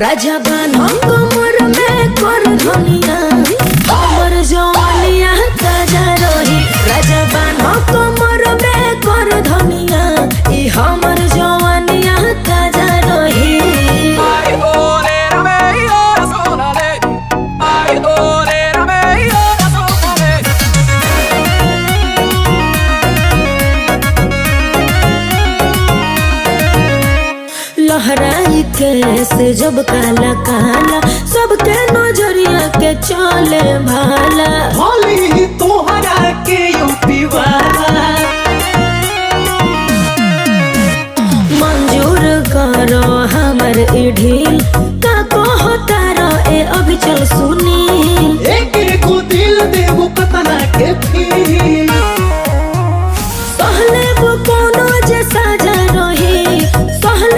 राजा बानो कमर में कर धनिया हमर जवानिया ताजा रही। राजा बानो कमर में कर धनिया ई हमर जवानिया ताजा रही। लहराई केस जब काला काला सबके नजरिया के चले भाला। होली तोहरा के यूपी वाला मंजूर करो हमर ई ढील